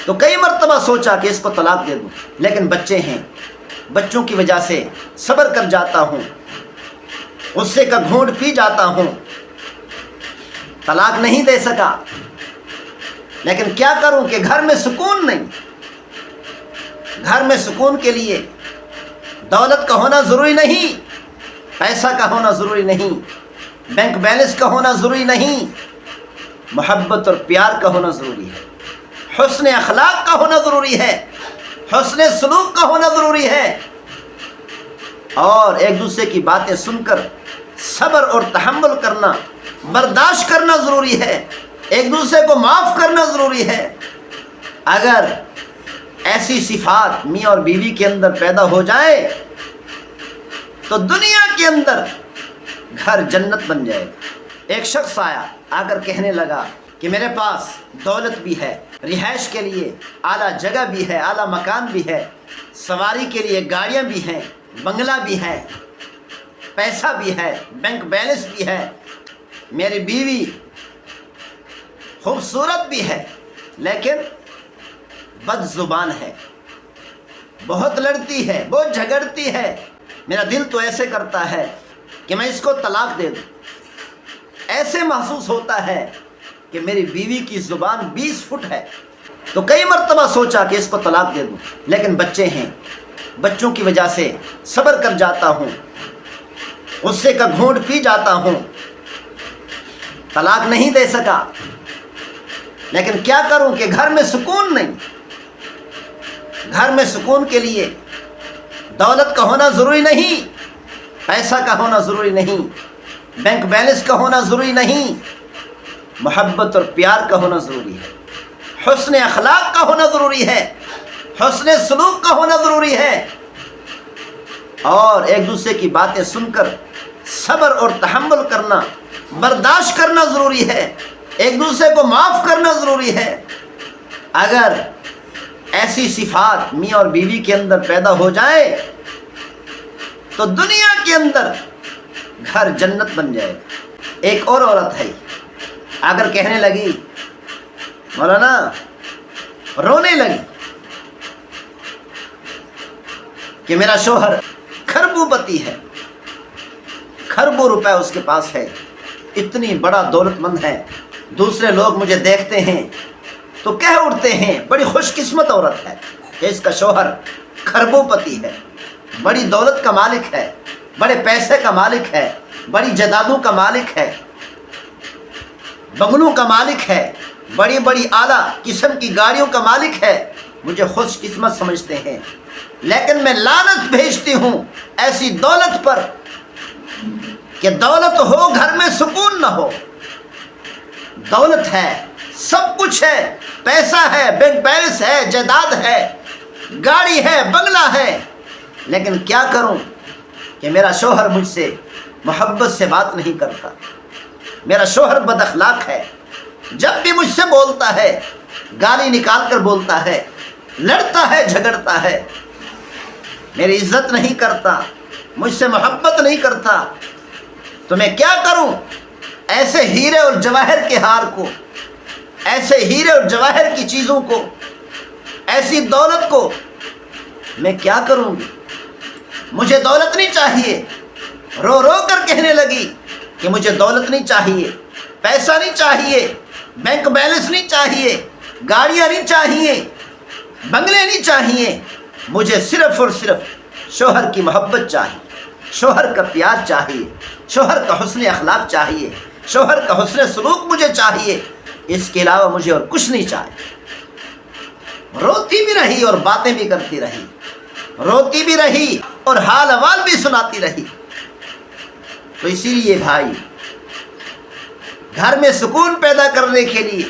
تو کئی مرتبہ سوچا کہ اس کو طلاق دے دوں، لیکن بچے ہیں، بچوں کی وجہ سے صبر کر جاتا ہوں، غصے کا گھونٹ پی جاتا ہوں، طلاق نہیں دے سکا۔ لیکن کیا کروں کہ گھر میں سکون نہیں۔ گھر میں سکون کے لیے دولت کا ہونا ضروری نہیں، پیسہ کا ہونا ضروری نہیں، بینک بیلنس کا ہونا ضروری نہیں، محبت اور پیار کا ہونا ضروری ہے، حسن اخلاق کا ہونا ضروری ہے، حسن سلوک کا ہونا ضروری ہے، اور ایک دوسرے کی باتیں سن کر صبر اور تحمل کرنا، برداشت کرنا ضروری ہے، ایک دوسرے کو معاف کرنا ضروری ہے۔ اگر ایسی صفات میاں اور بیوی کے اندر پیدا ہو جائے تو دنیا کے اندر گھر جنت بن جائے گا۔ ایک شخص آیا، آ کر کہنے لگا کہ میرے پاس دولت بھی ہے، رہائش کے لیے اعلیٰ جگہ بھی ہے، اعلیٰ مکان بھی ہے، سواری کے لیے گاڑیاں بھی ہیں، بنگلہ بھی ہے، پیسہ بھی ہے، بینک بیلنس بھی ہے، میری بیوی خوبصورت بھی ہے، لیکن بد زبان ہے، بہت لڑتی ہے، بہت جھگڑتی ہے، میرا دل تو ایسے کرتا ہے کہ میں اس کو طلاق دے دوں۔ ایسے محسوس ہوتا ہے کہ میری بیوی کی زبان 20 فٹ ہے۔ تو کئی مرتبہ سوچا کہ اس کو طلاق دے دوں، لیکن بچے ہیں، بچوں کی وجہ سے صبر کر جاتا ہوں، غصے کا گھونٹ پی جاتا ہوں، طلاق نہیں دے سکا۔ لیکن کیا کروں کہ گھر میں سکون نہیں۔ گھر میں سکون کے لیے دولت کا ہونا ضروری نہیں، پیسہ کا ہونا ضروری نہیں، بینک بیلنس کا ہونا ضروری نہیں، محبت اور پیار کا ہونا ضروری ہے، حسن اخلاق کا ہونا ضروری ہے، حسن سلوک کا ہونا ضروری ہے، اور ایک دوسرے کی باتیں سن کر صبر اور تحمل کرنا، برداشت کرنا ضروری ہے، ایک دوسرے کو معاف کرنا ضروری ہے۔ اگر ایسی صفات میاں اور بیوی کے اندر پیدا ہو جائے تو دنیا کے اندر گھر جنت بن جائے گا۔ ایک اور عورت ہے، اگر کہنے لگی، مولانا، رونے لگی کہ میرا شوہر کھربوں پتی ہے، کھربوں روپے اس کے پاس ہے، اتنی بڑا دولت مند ہے، دوسرے لوگ مجھے دیکھتے ہیں تو کہہ اٹھتے ہیں بڑی خوش قسمت عورت ہے کہ اس کا شوہر کھربوں پتی ہے، بڑی دولت کا مالک ہے، بڑے پیسے کا مالک ہے، بڑی جائیدادوں کا مالک ہے، بنگلوں کا مالک ہے، بڑی بڑی اعلیٰ قسم کی گاڑیوں کا مالک ہے، مجھے خوش قسمت سمجھتے ہیں۔ لیکن میں لعنت بھیجتی ہوں ایسی دولت پر کہ دولت ہو گھر میں سکون نہ ہو۔ دولت ہے، سب کچھ ہے، پیسہ ہے، بینک بیلنس ہے، جائیداد ہے، گاڑی ہے، بنگلہ ہے، لیکن کیا کروں کہ میرا شوہر مجھ سے محبت سے بات نہیں کرتا، میرا شوہر بد اخلاق ہے، جب بھی مجھ سے بولتا ہے گالی نکال کر بولتا ہے، لڑتا ہے، جھگڑتا ہے، میری عزت نہیں کرتا، مجھ سے محبت نہیں کرتا، تو میں کیا کروں؟ ایسے ہیرے اور جواہر کے ہار کو، ایسے ہیرے اور جواہر کی چیزوں کو، ایسی دولت کو میں کیا کروں گی؟ مجھے دولت نہیں چاہیے۔ رو رو کر کہنے لگی کہ مجھے دولت نہیں چاہیے، پیسہ نہیں چاہیے، بینک بیلنس نہیں چاہیے، گاڑیاں نہیں چاہیے، بنگلے نہیں چاہیے، مجھے صرف اور صرف شوہر کی محبت چاہیے، شوہر کا پیار چاہیے، شوہر کا حسن اخلاق چاہیے، شوہر کا حسن سلوک مجھے چاہیے، اس کے علاوہ مجھے اور کچھ نہیں چاہیے۔ روتی بھی رہی اور باتیں بھی کرتی رہی، روتی بھی رہی اور حال احوال بھی سناتی رہی۔ تو اسی لیے بھائی، گھر میں سکون پیدا کرنے کے لیے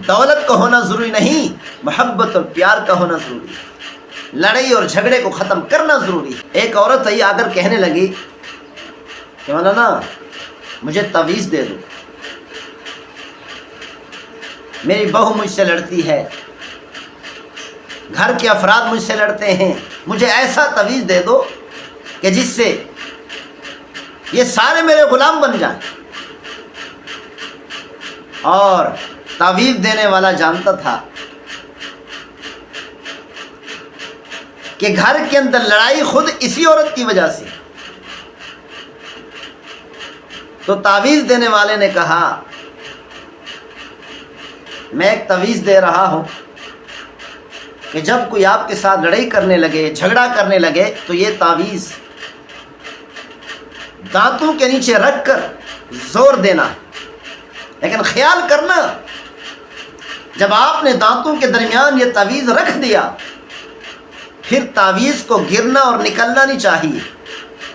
دولت کا ہونا ضروری نہیں، محبت اور پیار کا ہونا ضروری ہے، لڑائی اور جھگڑے کو ختم کرنا ضروری ہے۔ ایک عورت آئی، آ کر کہنے لگی کہ مولانا مجھے تعویذ دے دو، میری بہو مجھ سے لڑتی ہے، گھر کے افراد مجھ سے لڑتے ہیں، مجھے ایسا تعویذ دے دو کہ جس سے یہ سارے میرے غلام بن جائیں۔ اور تعویذ دینے والا جانتا تھا کہ گھر کے اندر لڑائی خود اسی عورت کی وجہ سے. تو تعویذ دینے والے نے کہا میں ایک تعویذ دے رہا ہوں کہ جب کوئی آپ کے ساتھ لڑائی کرنے لگے، جھگڑا کرنے لگے، تو یہ تعویذ دانتوں کے نیچے رکھ کر زور دینا ہے. لیکن خیال کرنا جب آپ نے دانتوں کے درمیان یہ تعویذ رکھ دیا پھر تعویذ کو گرنا اور نکلنا نہیں چاہیے.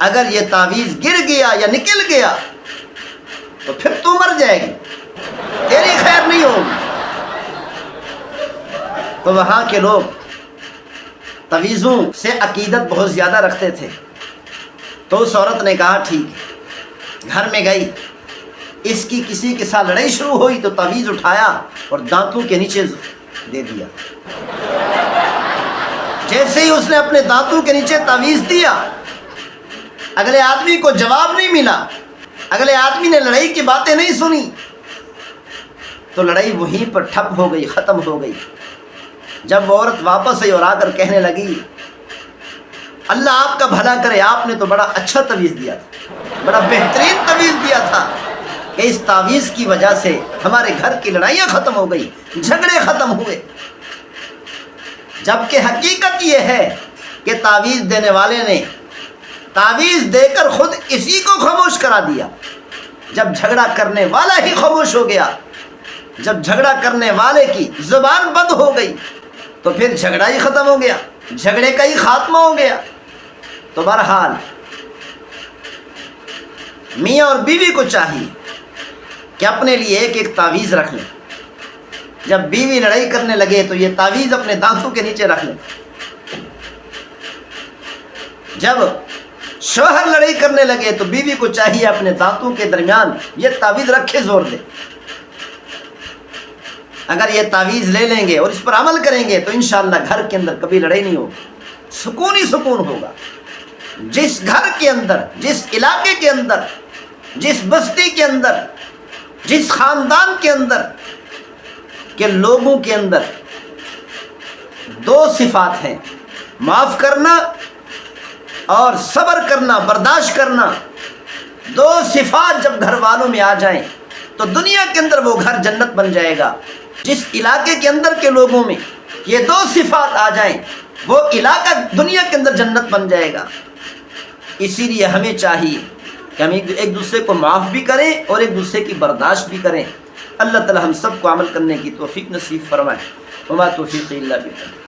اگر یہ تعویذ گر گیا یا نکل گیا تو پھر تو مر جائے گی، تیری خیر نہیں ہوگی. تو وہاں کے لوگ تعویذوں سے عقیدت بہت زیادہ رکھتے تھے. تو اس عورت نے کہا ٹھیک ہے، گھر میں گئی، اس کی کسی کے ساتھ لڑائی شروع ہوئی تو تعویذ اٹھایا اور دانتوں کے نیچے دے دیا. جیسے ہی اس نے اپنے دانتوں کے نیچے تعویذ دیا، اگلے آدمی کو جواب نہیں ملا، اگلے آدمی نے لڑائی کی باتیں نہیں سنی، تو لڑائی وہیں پر ٹھپ ہو گئی، ختم ہو گئی. جب وہ عورت واپس آئی اور آ کر کہنے لگی اللہ آپ کا بھلا کرے، آپ نے تو بڑا اچھا تعویذ دیا تھا، بڑا بہترین تعویذ دیا تھا کہ اس تعویذ کی وجہ سے ہمارے گھر کی لڑائیاں ختم ہو گئی، جھگڑے ختم ہوئے. جبکہ حقیقت یہ ہے کہ تعویذ دینے والے نے تعویذ دے کر خود اسی کو خاموش کرا دیا. جب جھگڑا کرنے والا ہی خاموش ہو گیا، جب جھگڑا کرنے والے کی زبان بند ہو گئی تو پھر جھگڑا ہی ختم ہو گیا، جھگڑے کا ہی خاتمہ ہو گیا. تو بہرحال میاں اور بیوی کو چاہیے کہ اپنے لیے ایک ایک تعویذ رکھ لیں. جب بیوی لڑائی کرنے لگے تو یہ تعویذ اپنے دانتوں کے نیچے رکھ لیں. جب شوہر لڑائی کرنے لگے تو بیوی کو چاہیے اپنے دانتوں کے درمیان یہ تعویذ رکھے زور دے. اگر یہ تعویذ لے لیں گے اور اس پر عمل کریں گے تو انشاءاللہ گھر کے اندر کبھی لڑائی نہیں ہوگی، سکون ہی سکون ہوگا. جس گھر کے اندر، جس علاقے کے اندر، جس بستی کے اندر، جس خاندان کے اندر کہ لوگوں کے اندر دو صفات ہیں، معاف کرنا اور صبر کرنا، برداشت کرنا، دو صفات جب گھر والوں میں آ جائیں تو دنیا کے اندر وہ گھر جنت بن جائے گا. جس علاقے کے اندر کے لوگوں میں یہ دو صفات آ جائیں وہ علاقہ دنیا کے اندر جنت بن جائے گا. اسی لیے ہمیں چاہیے کہ ہم ایک دوسرے کو معاف بھی کریں اور ایک دوسرے کی برداشت بھی کریں. اللہ تعالی ہم سب کو عمل کرنے کی توفیق نصیب فرمائے. وما توفیق الا باللہ.